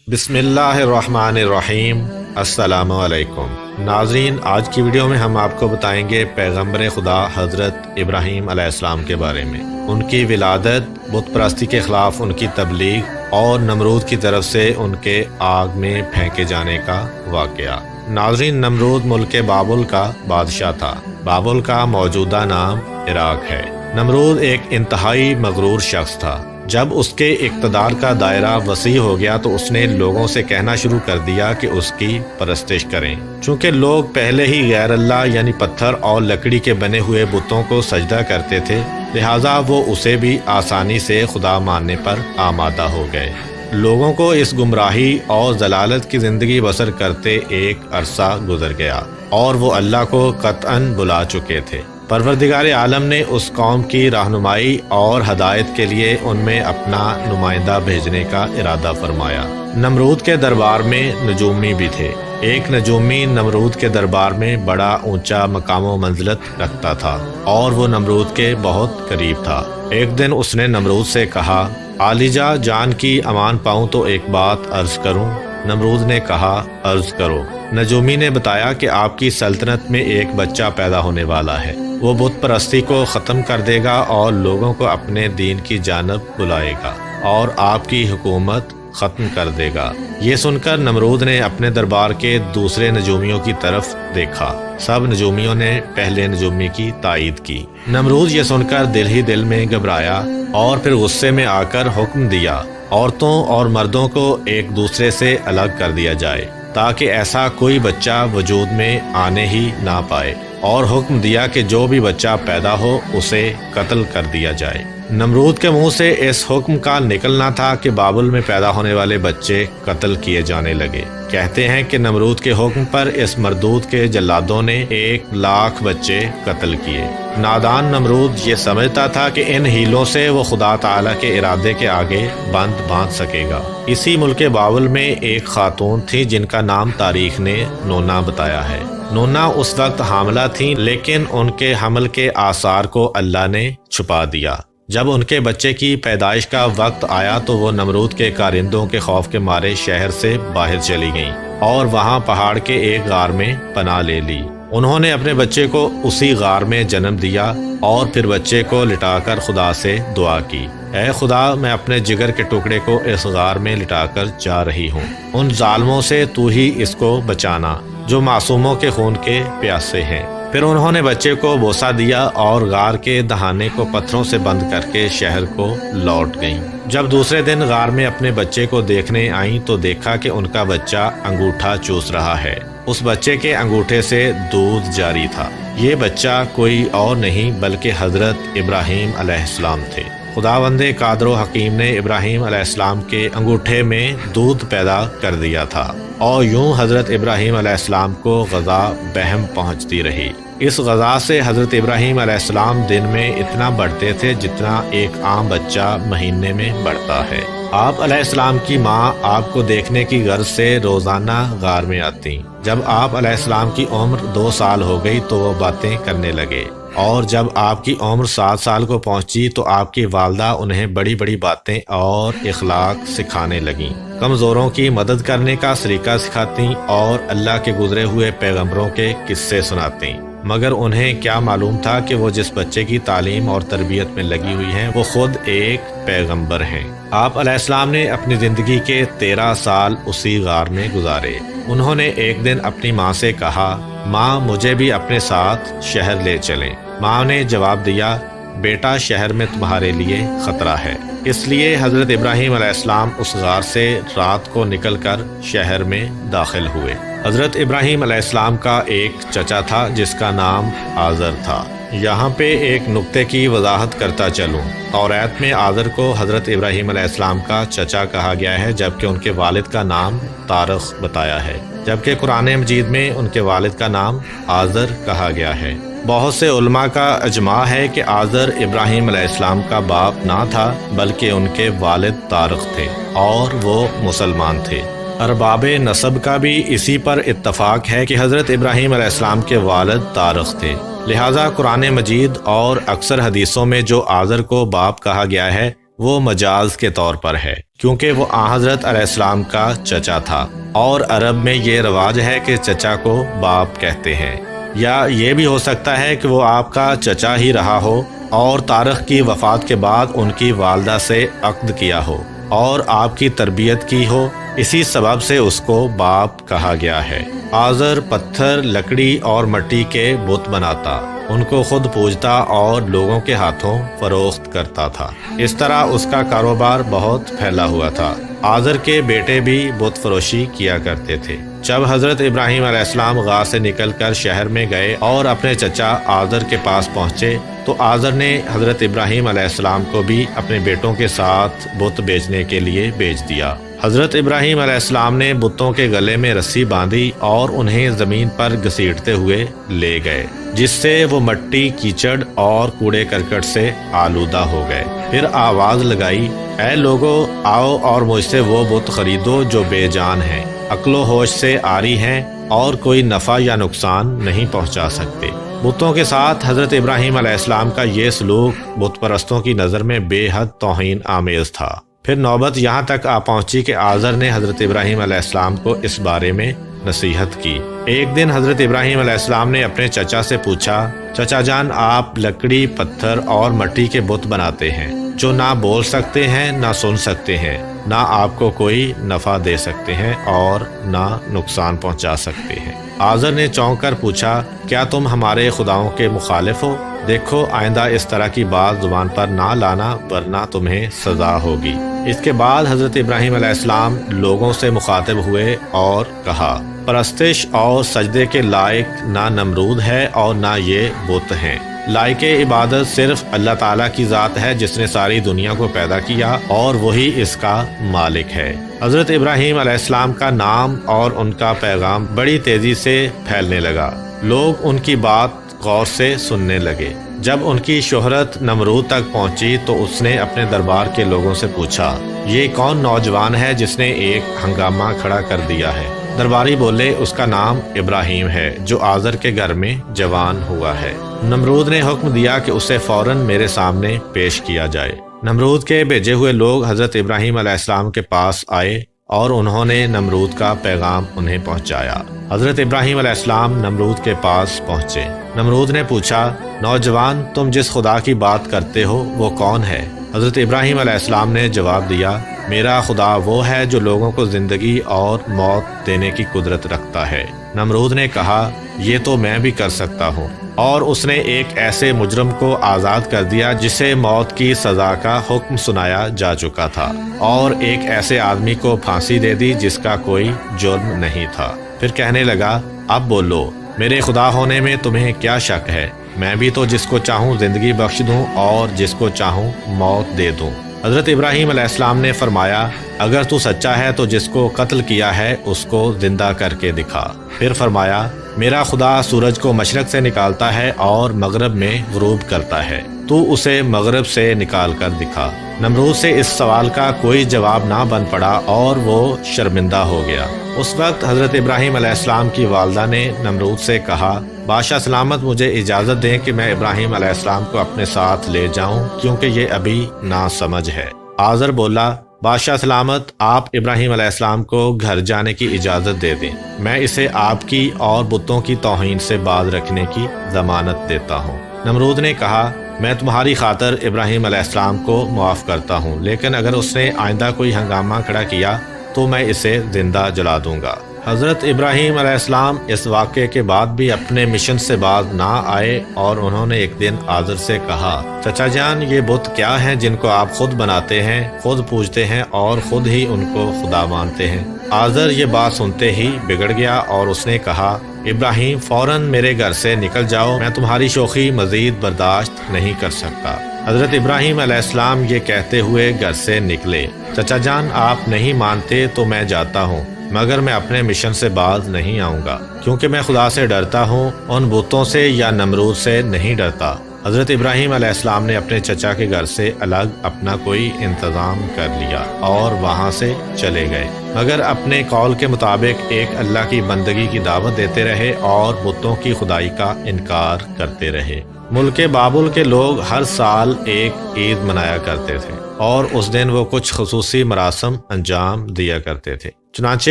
بسم اللہ الرحمن الرحیم۔ السلام علیکم ناظرین، آج کی ویڈیو میں ہم آپ کو بتائیں گے پیغمبر خدا حضرت ابراہیم علیہ السلام کے بارے میں، ان کی ولادت، بت پرستی کے خلاف ان کی تبلیغ اور نمرود کی طرف سے ان کے آگ میں پھینکے جانے کا واقعہ۔ ناظرین، نمرود ملک بابل کا بادشاہ تھا۔ بابل کا موجودہ نام عراق ہے۔ نمرود ایک انتہائی مغرور شخص تھا۔ جب اس کے اقتدار کا دائرہ وسیع ہو گیا تو اس نے لوگوں سے کہنا شروع کر دیا کہ اس کی پرستش کریں۔ چونکہ لوگ پہلے ہی غیر اللہ یعنی پتھر اور لکڑی کے بنے ہوئے بتوں کو سجدہ کرتے تھے، لہٰذا وہ اسے بھی آسانی سے خدا ماننے پر آمادہ ہو گئے۔ لوگوں کو اس گمراہی اور ضلالت کی زندگی بسر کرتے ایک عرصہ گزر گیا اور وہ اللہ کو قطعاً بلا چکے تھے۔ پروردگار عالم نے اس قوم کی رہنمائی اور ہدایت کے لیے ان میں اپنا نمائندہ بھیجنے کا ارادہ فرمایا۔ نمرود کے دربار میں نجومی بھی تھے۔ ایک نجومی نمرود کے دربار میں بڑا اونچا مقام و منزلت رکھتا تھا اور وہ نمرود کے بہت قریب تھا۔ ایک دن اس نے نمرود سے کہا، عالیجا جان کی امان پاؤں تو ایک بات عرض کروں؟ نمرود نے کہا، عرض کرو۔ نجومی نے بتایا کہ آپ کی سلطنت میں ایک بچہ پیدا ہونے والا ہے۔ وہ بت پرستی کو ختم کر دے گا اور لوگوں کو اپنے دین کی جانب بلائے گا اور آپ کی حکومت ختم کر دے گا۔ یہ سن کر نمرود نے اپنے دربار کے دوسرے نجومیوں کی طرف دیکھا۔ سب نجومیوں نے پہلے نجومی کی تائید کی۔ نمرود یہ سن کر دل ہی دل میں گھبرایا اور پھر غصے میں آ کر حکم دیا، عورتوں اور مردوں کو ایک دوسرے سے الگ کر دیا جائے تاکہ ایسا کوئی بچہ وجود میں آنے ہی نہ پائے، اور حکم دیا کہ جو بھی بچہ پیدا ہو اسے قتل کر دیا جائے۔ نمرود کے منہ سے اس حکم کا نکلنا تھا کہ بابل میں پیدا ہونے والے بچے قتل کیے جانے لگے۔ کہتے ہیں کہ نمرود کے حکم پر اس مردود کے جلادوں نے 1,00,000 بچے قتل کیے۔ نادان نمرود یہ سمجھتا تھا کہ ان ہیلوں سے وہ خدا تعالیٰ کے ارادے کے آگے بند باندھ سکے گا۔ اسی ملک بابل میں ایک خاتون تھی جن کا نام تاریخ نے نونا بتایا ہے۔ نونا اس وقت حاملہ تھیں، لیکن ان کے حمل کے آثار کو اللہ نے چھپا دیا۔ جب ان کے بچے کی پیدائش کا وقت آیا تو وہ نمرود کے کارندوں کے خوف کے مارے شہر سے باہر چلی گئیں اور وہاں پہاڑ کے ایک غار میں پناہ لے لی۔ انہوں نے اپنے بچے کو اسی غار میں جنم دیا اور پھر بچے کو لٹا کر خدا سے دعا کی، اے خدا، میں اپنے جگر کے ٹکڑے کو اس غار میں لٹا کر جا رہی ہوں، ان ظالموں سے تو ہی اس کو بچانا جو معصوموں کے خون کے پیاسے ہیں۔ پھر انہوں نے بچے کو بوسہ دیا اور غار کے دہانے کو پتھروں سے بند کر کے شہر کو لوٹ گئیں۔ جب دوسرے دن غار میں اپنے بچے کو دیکھنے آئیں تو دیکھا کہ ان کا بچہ انگوٹھا چوس رہا ہے۔ اس بچے کے انگوٹھے سے دودھ جاری تھا۔ یہ بچہ کوئی اور نہیں بلکہ حضرت ابراہیم علیہ السلام تھے۔ خداوند قادر و حکیم نے ابراہیم علیہ السلام کے انگوٹھے میں دودھ پیدا کر دیا تھا اور یوں حضرت ابراہیم علیہ السلام کو غذا بہم پہنچتی رہی۔ اس غذا سے حضرت ابراہیم علیہ السلام دن میں اتنا بڑھتے تھے جتنا ایک عام بچہ مہینے میں بڑھتا ہے۔ آپ علیہ السلام کی ماں آپ کو دیکھنے کی غرض سے روزانہ غار میں آتی۔ جب آپ علیہ السلام کی عمر 2 سال ہو گئی تو وہ باتیں کرنے لگے، اور جب آپ کی عمر 7 سال کو پہنچی تو آپ کی والدہ انہیں بڑی بڑی باتیں اور اخلاق سکھانے لگیں۔ کمزوروں کی مدد کرنے کا طریقہ سکھاتیں اور اللہ کے گزرے ہوئے پیغمبروں کے قصے سناتیں۔ مگر انہیں کیا معلوم تھا کہ وہ جس بچے کی تعلیم اور تربیت میں لگی ہوئی ہیں وہ خود ایک پیغمبر ہیں۔ آپ علیہ السلام نے اپنی زندگی کے 13 سال اسی غار میں گزارے۔ انہوں نے ایک دن اپنی ماں سے کہا، ماں، مجھے بھی اپنے ساتھ شہر لے چلیں۔ ماں نے جواب دیا، بیٹا، شہر میں تمہارے لیے خطرہ ہے۔ اس لیے حضرت ابراہیم علیہ السلام اس غار سے رات کو نکل کر شہر میں داخل ہوئے۔ حضرت ابراہیم علیہ السلام کا ایک چچا تھا جس کا نام آزر تھا۔ یہاں پہ ایک نقطے کی وضاحت کرتا چلوں۔ توریت میں آزر کو حضرت ابراہیم علیہ السلام کا چچا کہا گیا ہے جبکہ ان کے والد کا نام تارخ بتایا ہے، جبکہ قرآن مجید میں ان کے والد کا نام آزر کہا گیا ہے۔ بہت سے علماء کا اجماع ہے کہ آزر ابراہیم علیہ السلام کا باپ نہ تھا بلکہ ان کے والد تارخ تھے اور وہ مسلمان تھے۔ ارباب نسب کا بھی اسی پر اتفاق ہے کہ حضرت ابراہیم علیہ السلام کے والد تارخ تھے، لہٰذا قرآن مجید اور اکثر حدیثوں میں جو آزر کو باپ کہا گیا ہے وہ مجاز کے طور پر ہے، کیونکہ وہ حضرت علیہ السلام کا چچا تھا، اور عرب میں یہ رواج ہے کہ چچا کو باپ کہتے ہیں، یا یہ بھی ہو سکتا ہے کہ وہ آپ کا چچا ہی رہا ہو اور طارق کی وفات کے بعد ان کی والدہ سے عقد کیا ہو اور آپ کی تربیت کی ہو، اسی سبب سے اس کو باپ کہا گیا ہے۔ آزر پتھر، لکڑی اور مٹی کے بت بناتا، ان کو خود پوجتا اور لوگوں کے ہاتھوں فروخت کرتا تھا۔ اس طرح اس کا کاروبار بہت پھیلا ہوا تھا۔ آزر کے بیٹے بھی بت فروشی کیا کرتے تھے۔ جب حضرت ابراہیم علیہ السلام غار سے نکل کر شہر میں گئے اور اپنے چچا آزر کے پاس پہنچے تو آزر نے حضرت ابراہیم علیہ السلام کو بھی اپنے بیٹوں کے ساتھ بت بیچنے کے لیے بھیج دیا۔ حضرت ابراہیم علیہ السلام نے بتوں کے گلے میں رسی باندھی اور انہیں زمین پر گھسیٹتے ہوئے لے گئے، جس سے وہ مٹی، کیچڑ اور کوڑے کرکٹ سے آلودہ ہو گئے۔ پھر آواز لگائی، اے لوگو، آؤ اور مجھ سے وہ بت خریدو جو بے جان ہیں، عقل و ہوش سے عاری ہیں اور کوئی نفع یا نقصان نہیں پہنچا سکتے۔ بتوں کے ساتھ حضرت ابراہیم علیہ السلام کا یہ سلوک بت پرستوں کی نظر میں بے حد توہین آمیز تھا۔ پھر نوبت یہاں تک آ پہنچی کہ آزر نے حضرت ابراہیم علیہ السلام کو اس بارے میں نصیحت کی۔ ایک دن حضرت ابراہیم علیہ السلام نے اپنے چچا سے پوچھا، چچا جان، آپ لکڑی، پتھر اور مٹی کے بت بناتے ہیں جو نہ بول سکتے ہیں، نہ سن سکتے ہیں، نہ آپ کو کوئی نفع دے سکتے ہیں اور نہ نقصان پہنچا سکتے ہیں۔ آزر نے چونک کر پوچھا، کیا تم ہمارے خداؤں کے مخالف ہو؟ دیکھو، آئندہ اس طرح کی بات زبان پر نہ لانا ورنہ تمہیں سزا ہوگی۔ اس کے بعد حضرت ابراہیم علیہ السلام لوگوں سے مخاطب ہوئے اور کہا، پرستش اور سجدے کے لائق نہ نمرود ہے اور نہ یہ بت ہیں۔ لائق عبادت صرف اللہ تعالیٰ کی ذات ہے جس نے ساری دنیا کو پیدا کیا اور وہی اس کا مالک ہے۔ حضرت ابراہیم علیہ السلام کا نام اور ان کا پیغام بڑی تیزی سے پھیلنے لگا۔ لوگ ان کی بات غور سے سننے لگے۔ جب ان کی شہرت نمرود تک پہنچی تو اس نے اپنے دربار کے لوگوں سے پوچھا، یہ کون نوجوان ہے جس نے ایک ہنگامہ کھڑا کر دیا ہے؟ درباری بولے، اس کا نام ابراہیم ہے جو آزر کے گھر میں جوان ہوا ہے۔ نمرود نے حکم دیا کہ اسے فوراً میرے سامنے پیش کیا جائے۔ نمرود کے بھیجے ہوئے لوگ حضرت ابراہیم علیہ السلام کے پاس آئے اور انہوں نے نمرود کا پیغام انہیں پہنچایا۔ حضرت ابراہیم علیہ السلام نمرود کے پاس پہنچے۔ نمرود نے پوچھا، نوجوان، تم جس خدا کی بات کرتے ہو وہ کون ہے؟ حضرت ابراہیم علیہ السلام نے جواب دیا، میرا خدا وہ ہے جو لوگوں کو زندگی اور موت دینے کی قدرت رکھتا ہے۔ نمرود نے کہا، یہ تو میں بھی کر سکتا ہوں، اور اس نے ایک ایسے مجرم کو آزاد کر دیا جسے موت کی سزا کا حکم سنایا جا چکا تھا، اور ایک ایسے آدمی کو پھانسی دے دی جس کا کوئی جرم نہیں تھا۔ پھر کہنے لگا، اب بولو، میرے خدا ہونے میں تمہیں کیا شک ہے؟ میں بھی تو جس کو چاہوں زندگی بخش دوں اور جس کو چاہوں موت دے دوں۔ حضرت ابراہیم علیہ السلام نے فرمایا، اگر تو سچا ہے تو جس کو قتل کیا ہے اس کو زندہ کر کے دکھا۔ پھر فرمایا، میرا خدا سورج کو مشرق سے نکالتا ہے اور مغرب میں غروب کرتا ہے، تو اسے مغرب سے نکال کر دکھا۔ نمرود سے اس سوال کا کوئی جواب نہ بن پڑا اور وہ شرمندہ ہو گیا۔ اس وقت حضرت ابراہیم علیہ السلام کی والدہ نے نمرود سے کہا، بادشاہ سلامت، مجھے اجازت دیں کہ میں ابراہیم علیہ السلام کو اپنے ساتھ لے جاؤں کیونکہ یہ ابھی ناسمجھ ہے۔ آزر بولا، بادشاہ سلامت، آپ ابراہیم علیہ السلام کو گھر جانے کی اجازت دے دیں، میں اسے آپ کی اور بتوں کی توہین سے باز رکھنے کی ضمانت دیتا ہوں۔ نمرود نے کہا، میں تمہاری خاطر ابراہیم علیہ السلام کو معاف کرتا ہوں، لیکن اگر اس نے آئندہ کوئی ہنگامہ کھڑا کیا تو میں اسے زندہ جلا دوں گا۔ حضرت ابراہیم علیہ السلام اس واقعے کے بعد بھی اپنے مشن سے باز نہ آئے اور انہوں نے ایک دن آزر سے کہا، چچا جان، یہ بت کیا ہیں جن کو آپ خود بناتے ہیں، خود پوجتے ہیں اور خود ہی ان کو خدا مانتے ہیں؟ آزر یہ بات سنتے ہی بگڑ گیا اور اس نے کہا، ابراہیم، فوراً میرے گھر سے نکل جاؤ، میں تمہاری شوخی مزید برداشت نہیں کر سکتا۔ حضرت ابراہیم علیہ السلام یہ کہتے ہوئے گھر سے نکلے۔ چچا جان، آپ نہیں مانتے تو میں جاتا ہوں، مگر میں اپنے مشن سے باز نہیں آؤں گا، کیونکہ میں خدا سے ڈرتا ہوں، ان بتوں سے یا نمرود سے نہیں ڈرتا۔ حضرت ابراہیم علیہ السلام نے اپنے چچا کے گھر سے الگ اپنا کوئی انتظام کر لیا اور وہاں سے چلے گئے، مگر اپنے قول کے مطابق ایک اللہ کی بندگی کی دعوت دیتے رہے اور بتوں کی خدائی کا انکار کرتے رہے۔ ملک بابل کے لوگ ہر سال ایک عید منایا کرتے تھے۔ اور اس دن وہ کچھ خصوصی مراسم انجام دیا کرتے تھے۔ چنانچہ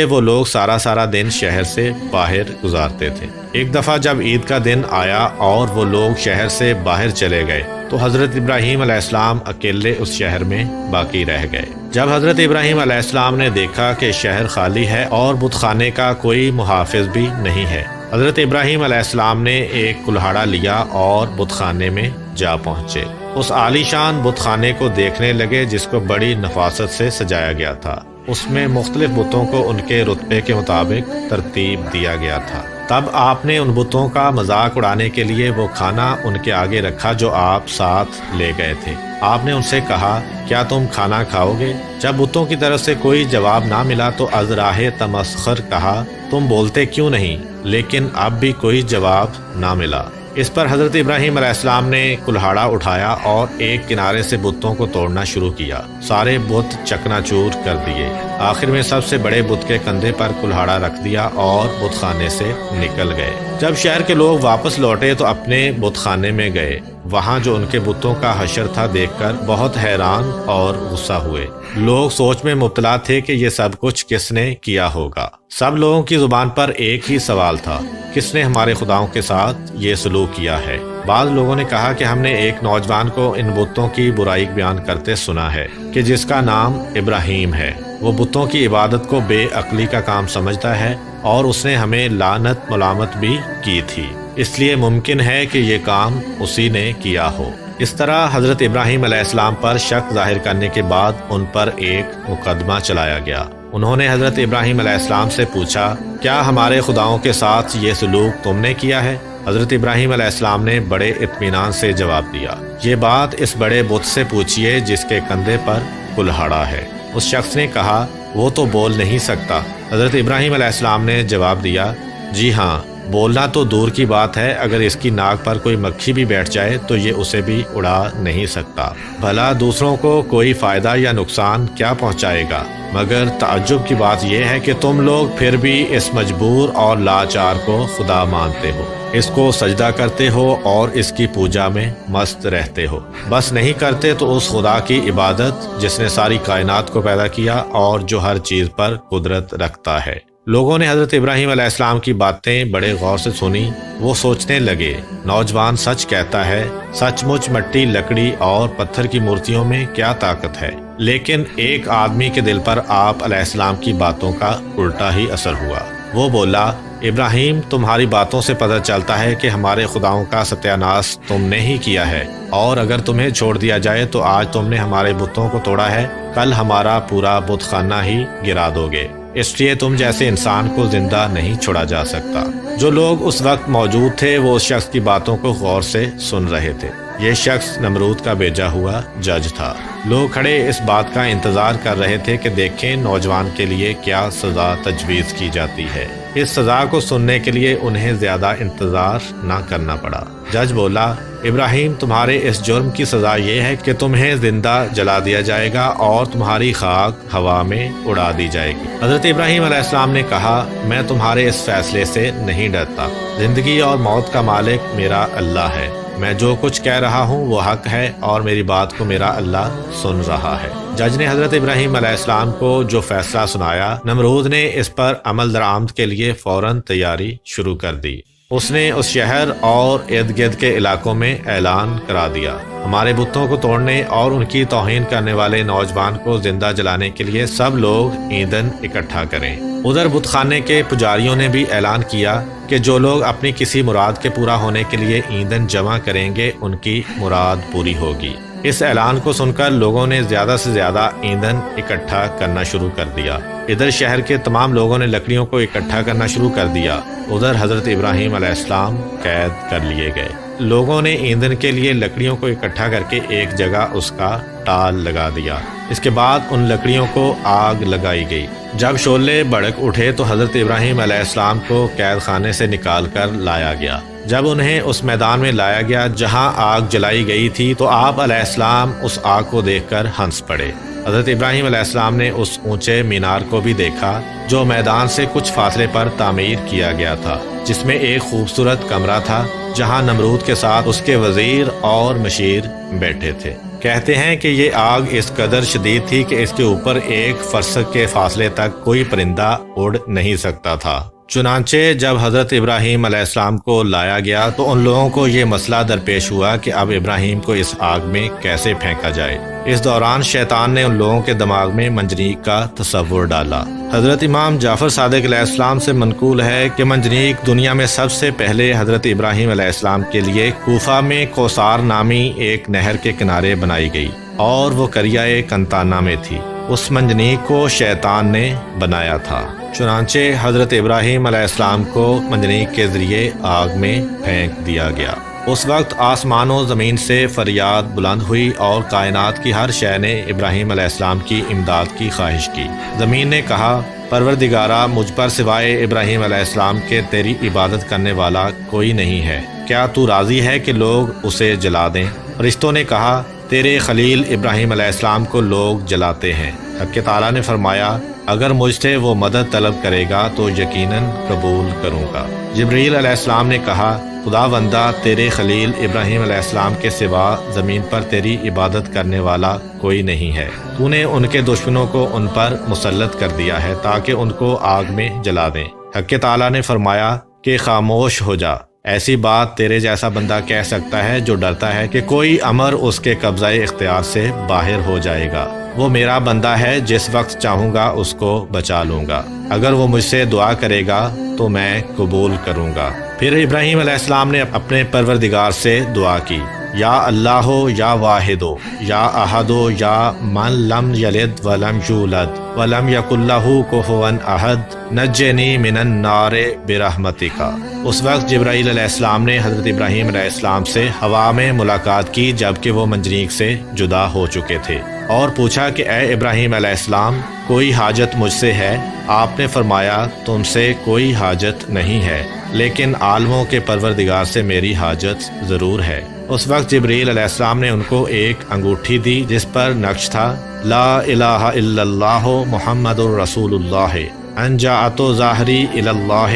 وہ لوگ سارا دن شہر سے باہر گزارتے تھے۔ ایک دفعہ جب عید کا دن آیا اور وہ لوگ شہر سے باہر چلے گئے تو حضرت ابراہیم علیہ السلام اکیلے اس شہر میں باقی رہ گئے۔ جب حضرت ابراہیم علیہ السلام نے دیکھا کہ شہر خالی ہے اور بت خانے کا کوئی محافظ بھی نہیں ہے، حضرت ابراہیم علیہ السلام نے ایک کلہاڑا لیا اور بت خانے میں جا پہنچے۔ اس عالی شان بت خانے کو دیکھنے لگے جس کو بڑی نفاست سے سجایا گیا تھا۔ اس میں مختلف بتوں کو ان کے رتبے کے مطابق ترتیب دیا گیا تھا۔ تب آپ نے ان بتوں کا مذاق اڑانے کے لیے وہ کھانا ان کے آگے رکھا جو آپ ساتھ لے گئے تھے۔ آپ نے ان سے کہا، کیا تم کھانا کھاؤ گے؟ جب بتوں کی طرف سے کوئی جواب نہ ملا تو از راہ تمسخر کہا، تم بولتے کیوں نہیں؟ لیکن اب بھی کوئی جواب نہ ملا۔ اس پر حضرت ابراہیم علیہ السلام نے کلہاڑا اٹھایا اور ایک کنارے سے بتوں کو توڑنا شروع کیا۔ سارے بت چکنا چور کر دیے۔ آخر میں سب سے بڑے بت کے کندھے پر کلہاڑا رکھ دیا اور بت خانے سے نکل گئے۔ جب شہر کے لوگ واپس لوٹے تو اپنے بت خانے میں گئے۔ وہاں جو ان کے بتوں کا حشر تھا دیکھ کر بہت حیران اور غصہ ہوئے۔ لوگ سوچ میں مبتلا تھے کہ یہ سب کچھ کس نے کیا ہوگا۔ سب لوگوں کی زبان پر ایک ہی سوال تھا، کس نے ہمارے خداؤں کے ساتھ یہ سلوک کیا ہے؟ بعض لوگوں نے کہا کہ ہم نے ایک نوجوان کو ان بتوں کی برائی بیان کرتے سنا ہے کہ جس کا نام ابراہیم ہے۔ وہ بتوں کی عبادت کو بے عقلی کا کام سمجھتا ہے اور اس نے ہمیں لعنت ملامت بھی کی تھی، اس لیے ممکن ہے کہ یہ کام اسی نے کیا ہو۔ اس طرح حضرت ابراہیم علیہ السلام پر شک ظاہر کرنے کے بعد ان پر ایک مقدمہ چلایا گیا۔ انہوں نے حضرت ابراہیم علیہ السلام سے پوچھا، کیا ہمارے خداؤں کے ساتھ یہ سلوک تم نے کیا ہے؟ حضرت ابراہیم علیہ السلام نے بڑے اطمینان سے جواب دیا، یہ بات اس بڑے بت سے پوچھیے جس کے کندھے پر کلہاڑا ہے۔ اس شخص نے کہا، وہ تو بول نہیں سکتا۔ حضرت ابراہیم علیہ السلام نے جواب دیا، جی ہاں، بولنا تو دور کی بات ہے، اگر اس کی ناک پر کوئی مکھی بھی بیٹھ جائے تو یہ اسے بھی اڑا نہیں سکتا۔ بھلا دوسروں کو کوئی فائدہ یا نقصان کیا پہنچائے گا؟ مگر تعجب کی بات یہ ہے کہ تم لوگ پھر بھی اس مجبور اور لاچار کو خدا مانتے ہو، اس کو سجدہ کرتے ہو اور اس کی پوجا میں مست رہتے ہو۔ بس نہیں کرتے تو اس خدا کی عبادت جس نے ساری کائنات کو پیدا کیا اور جو ہر چیز پر قدرت رکھتا ہے۔ لوگوں نے حضرت ابراہیم علیہ السلام کی باتیں بڑے غور سے سنی۔ وہ سوچنے لگے، نوجوان سچ کہتا ہے، سچ مچ مٹی، لکڑی اور پتھر کی مورتیوں میں کیا طاقت ہے؟ لیکن ایک آدمی کے دل پر آپ علیہ السلام کی باتوں کا الٹا ہی اثر ہوا۔ وہ بولا، ابراہیم، تمہاری باتوں سے پتہ چلتا ہے کہ ہمارے خداؤں کا ستیہ ناش تم نے ہی کیا ہے، اور اگر تمہیں چھوڑ دیا جائے تو آج تم نے ہمارے بتوں کو توڑا ہے، کل ہمارا پورا بت خانہ ہی گرا دو گے۔ اس لیے تم جیسے انسان کو زندہ نہیں چھوڑا جا سکتا۔ جو لوگ اس وقت موجود تھے وہ اس شخص کی باتوں کو غور سے سن رہے تھے۔ یہ شخص نمرود کا بھیجا ہوا جج تھا۔ لوگ کھڑے اس بات کا انتظار کر رہے تھے کہ دیکھیں نوجوان کے لیے کیا سزا تجویز کی جاتی ہے۔ اس سزا کو سننے کے لیے انہیں زیادہ انتظار نہ کرنا پڑا۔ جج بولا، ابراہیم، تمہارے اس جرم کی سزا یہ ہے کہ تمہیں زندہ جلا دیا جائے گا اور تمہاری خاک ہوا میں اڑا دی جائے گی۔ حضرت ابراہیم علیہ السلام نے کہا، میں تمہارے اس فیصلے سے نہیں ڈرتا۔ زندگی اور موت کا مالک میرا اللہ ہے۔ میں جو کچھ کہہ رہا ہوں وہ حق ہے اور میری بات کو میرا اللہ سن رہا ہے۔ جج نے حضرت ابراہیم علیہ السلام کو جو فیصلہ سنایا، نمرود نے اس پر عمل درآمد کے لیے فوراً تیاری شروع کر دی۔ اس نے اس شہر اور ارد گرد کے علاقوں میں اعلان کرا دیا، ہمارے بتوں کو توڑنے اور ان کی توہین کرنے والے نوجوان کو زندہ جلانے کے لیے سب لوگ ایندھن اکٹھا کریں۔ ادھر بت خانے کے پجاریوں نے بھی اعلان کیا کہ جو لوگ اپنی کسی مراد کے پورا ہونے کے لیے ایندھن جمع کریں گے ان کی مراد پوری ہوگی۔ اس اعلان کو سن کر لوگوں نے زیادہ سے زیادہ ایندھن اکٹھا کرنا شروع کر دیا۔ ادھر شہر کے تمام لوگوں نے لکڑیوں کو اکٹھا کرنا شروع کر دیا۔ ادھر حضرت ابراہیم علیہ السلام قید کر لیے گئے۔ لوگوں نے ایندھن کے لیے لکڑیوں کو اکٹھا کر کے ایک جگہ اس کا ٹال لگا دیا۔ اس کے بعد ان لکڑیوں کو آگ لگائی گئی۔ جب شعلے بھڑک اٹھے تو حضرت ابراہیم علیہ السلام کو قید خانے سے نکال کر لایا گیا۔ جب انہیں اس میدان میں لایا گیا جہاں آگ جلائی گئی تھی تو آپ علیہ السلام اس آگ کو دیکھ کر ہنس پڑے۔ حضرت ابراہیم علیہ السلام نے اس اونچے مینار کو بھی دیکھا جو میدان سے کچھ فاصلے پر تعمیر کیا گیا تھا، جس میں ایک خوبصورت کمرہ تھا جہاں نمرود کے ساتھ اس کے وزیر اور مشیر بیٹھے تھے۔ کہتے ہیں کہ یہ آگ اس قدر شدید تھی کہ اس کے اوپر ایک فرسخ کے فاصلے تک کوئی پرندہ اڑ نہیں سکتا تھا۔ چنانچہ جب حضرت ابراہیم علیہ السلام کو لایا گیا تو ان لوگوں کو یہ مسئلہ درپیش ہوا کہ اب ابراہیم کو اس آگ میں کیسے پھینکا جائے۔ اس دوران شیطان نے ان لوگوں کے دماغ میں منجنیق کا تصور ڈالا۔ حضرت امام جعفر صادق علیہ السلام سے منقول ہے کہ منجنیق دنیا میں سب سے پہلے حضرت ابراہیم علیہ السلام کے لیے کوفہ میں کوثار نامی ایک نہر کے کنارے بنائی گئی اور وہ قریہ کنتانہ میں تھی۔ اس منجنیق کو شیطان نے بنایا تھا۔ چنانچہ حضرت ابراہیم علیہ السلام کو منجنیق کے ذریعے آگ میں پھینک دیا گیا۔ اس وقت آسمان و زمین سے فریاد بلند ہوئی اور کائنات کی ہر شے نے ابراہیم علیہ السلام کی امداد کی خواہش کی۔ زمین نے کہا، پروردگارا، مجھ پر سوائے ابراہیم علیہ السلام کے تیری عبادت کرنے والا کوئی نہیں ہے، کیا تو راضی ہے کہ لوگ اسے جلا دیں؟ فرشتوں نے کہا، تیرے خلیل ابراہیم علیہ السلام کو لوگ جلاتے ہیں۔ حق تعالیٰ نے فرمایا، اگر مجھ سے وہ مدد طلب کرے گا تو یقیناً قبول کروں گا۔ جبرائیل علیہ السلام نے کہا، خدا بندہ، تیرے خلیل ابراہیم علیہ السلام کے سوا زمین پر تیری عبادت کرنے والا کوئی نہیں ہے۔ تو نے ان کے دشمنوں کو ان پر مسلط کر دیا ہے تاکہ ان کو آگ میں جلا دیں۔ حق تعالیٰ نے فرمایا کہ خاموش ہو جا، ایسی بات تیرے جیسا بندہ کہہ سکتا ہے جو ڈرتا ہے کہ کوئی امر اس کے قبضہ اختیار سے باہر ہو جائے گا۔ وہ میرا بندہ ہے، جس وقت چاہوں گا اس کو بچا لوں گا، اگر وہ مجھ سے دعا کرے گا تو میں قبول کروں گا۔ پھر ابراہیم علیہ السلام نے اپنے پروردگار سے دعا کی، یا اللہ ہو، یا واحد ہو، یا احد ہو، یا من لم یلد ولم یولد ولم یکن لہ کفوا احد نجنی من النار برحمتک۔ اس وقت جبرائیل علیہ السلام نے حضرت ابراہیم علیہ السلام سے ہوا میں ملاقات کی جبکہ وہ منجنیق سے جدا ہو چکے تھے، اور پوچھا کہ اے ابراہیم علیہ السلام، کوئی حاجت مجھ سے ہے؟ آپ نے فرمایا، تم سے کوئی حاجت نہیں ہے، لیکن عالموں کے پروردگار سے میری حاجت ضرور ہے۔ اس وقت جبرائیل علیہ السلام نے ان کو ایک انگوٹھی دی جس پر نقش تھا، لا الہ الا اللہ محمد الرسول اللہ، انجعت ظاہری الی اللہ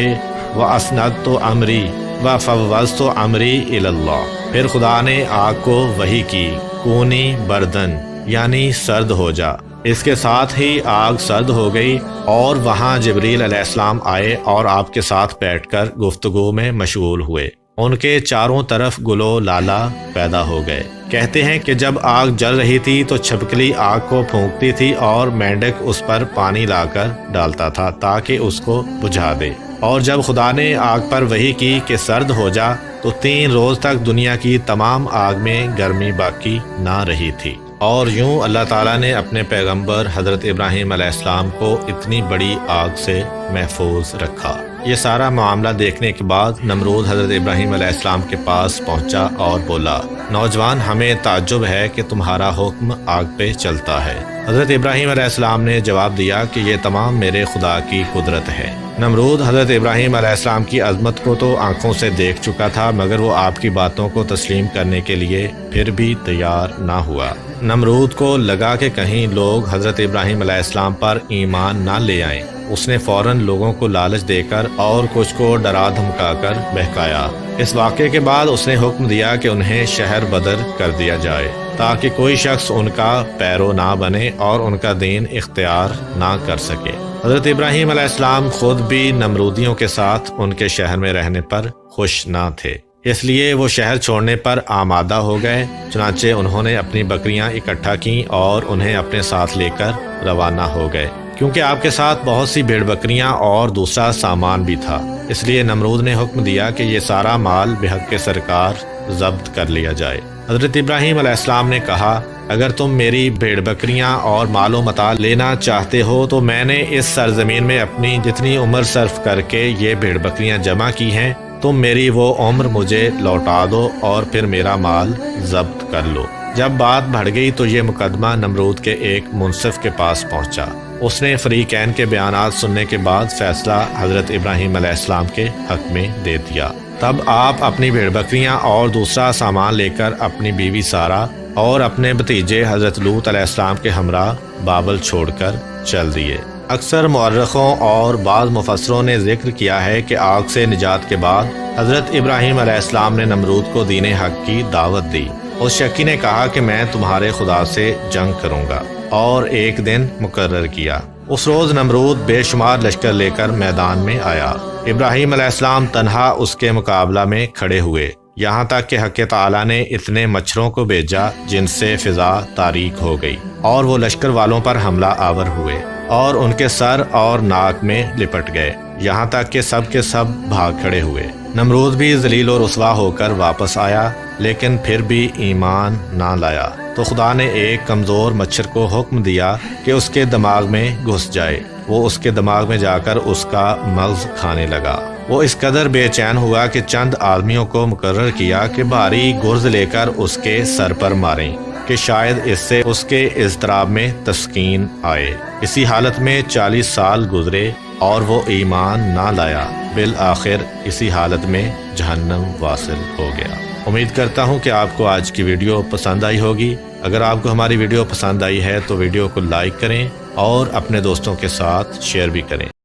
واسندت امری وفوضت امری الی اللہ۔ پھر خدا نے آگ کو وحی کی، کونی بردن، یعنی سرد ہو جا۔ اس کے ساتھ ہی آگ سرد ہو گئی اور وہاں جبرائیل علیہ السلام آئے اور آپ کے ساتھ بیٹھ کر گفتگو میں مشغول ہوئے۔ ان کے چاروں طرف گلو لالا پیدا ہو گئے۔ کہتے ہیں کہ جب آگ جل رہی تھی تو چھپکلی آگ کو پھونکتی تھی اور مینڈک اس پر پانی لا کر ڈالتا تھا تاکہ اس کو بجھا دے، اور جب خدا نے آگ پر وحی کی کہ سرد ہو جا تو 3 روز تک دنیا کی تمام آگ میں گرمی باقی نہ رہی تھی۔ اور یوں اللہ تعالیٰ نے اپنے پیغمبر حضرت ابراہیم علیہ السلام کو اتنی بڑی آگ سے محفوظ رکھا۔ یہ سارا معاملہ دیکھنے کے بعد نمرود حضرت ابراہیم علیہ السلام کے پاس پہنچا اور بولا، نوجوان، ہمیں تعجب ہے کہ تمہارا حکم آگ پہ چلتا ہے۔ حضرت ابراہیم علیہ السلام نے جواب دیا کہ یہ تمام میرے خدا کی قدرت ہے۔ نمرود حضرت ابراہیم علیہ السلام کی عظمت کو تو آنکھوں سے دیکھ چکا تھا، مگر وہ آپ کی باتوں کو تسلیم کرنے کے لیے پھر بھی تیار نہ ہوا۔ نمرود کو لگا کہ کہیں لوگ حضرت ابراہیم علیہ السلام پر ایمان نہ لے آئیں۔ اس نے فوراً لوگوں کو لالچ دے کر اور کچھ کو ڈرا دھمکا کر بہکایا۔ اس واقعے کے بعد اس نے حکم دیا کہ انہیں شہر بدر کر دیا جائے تاکہ کوئی شخص ان کا پیرو نہ بنے اور ان کا دین اختیار نہ کر سکے۔ حضرت ابراہیم علیہ السلام خود بھی نمرودیوں کے ساتھ ان کے شہر میں رہنے پر خوش نہ تھے، اس لیے وہ شہر چھوڑنے پر آمادہ ہو گئے۔ چنانچہ انہوں نے اپنی بکریاں اکٹھا کیں اور انہیں اپنے ساتھ لے کر روانہ ہو گئے، کیونکہ آپ کے ساتھ بہت سی بھیڑ بکریاں اور دوسرا سامان بھی تھا۔ اس لیے نمرود نے حکم دیا کہ یہ سارا مال بحق کے سرکار ضبط کر لیا جائے۔ حضرت ابراہیم علیہ السلام نے کہا، اگر تم میری بھیڑ بکریاں اور مال و متاع لینا چاہتے ہو تو میں نے اس سرزمین میں اپنی جتنی عمر صرف کر کے یہ بھیڑ بکریاں جمع کی ہیں، تم میری وہ عمر مجھے لوٹا دو اور پھر میرا مال ضبط کر لو۔ جب بات بڑھ گئی تو یہ مقدمہ نمرود کے ایک منصف کے پاس پہنچا۔ اس نے فریقین کے بیانات سننے کے بعد فیصلہ حضرت ابراہیم علیہ السلام کے حق میں دے دیا۔ تب آپ اپنی بھیڑ بکریاں اور دوسرا سامان لے کر اپنی بیوی سارہ اور اپنے بھتیجے حضرت لوط علیہ السلام کے ہمراہ بابل چھوڑ کر چل دیے۔ اکثر مورخوں اور بعض مفسروں نے ذکر کیا ہے کہ آگ سے نجات کے بعد حضرت ابراہیم علیہ السلام نے نمرود کو دین حق کی دعوت دی اس شکی نے کہا کہ میں تمہارے خدا سے جنگ کروں گا، اور ایک دن مقرر کیا۔ اس روز نمرود بے شمار لشکر لے کر میدان میں آیا۔ ابراہیم علیہ السلام تنہا اس کے مقابلہ میں کھڑے ہوئے، یہاں تک کہ حق تعالیٰ نے اتنے مچھروں کو بھیجا جن سے فضا تاریک ہو گئی، اور وہ لشکر والوں پر حملہ آور ہوئے اور ان کے سر اور ناک میں لپٹ گئے، یہاں تک کہ سب کے سب بھاگ کھڑے ہوئے۔ نمرود بھی ذلیل و رسوا ہو کر واپس آیا، لیکن پھر بھی ایمان نہ لایا۔ تو خدا نے ایک کمزور مچھر کو حکم دیا کہ اس کے دماغ میں گھس جائے۔ وہ اس کے دماغ میں جا کر اس کا مغز کھانے لگا۔ وہ اس قدر بے چین ہوا کہ چند آدمیوں کو مقرر کیا کہ بھاری گرز لے کر اس کے سر پر ماریں کہ شاید اس سے اس کے اضطراب میں تسکین آئے۔ اسی حالت میں 40 سال گزرے اور وہ ایمان نہ لایا، بالآخر اسی حالت میں جہنم واصل ہو گیا۔ امید کرتا ہوں کہ آپ کو آج کی ویڈیو پسند آئی ہوگی۔ اگر آپ کو ہماری ویڈیو پسند آئی ہے تو ویڈیو کو لائک کریں اور اپنے دوستوں کے ساتھ شیئر بھی کریں۔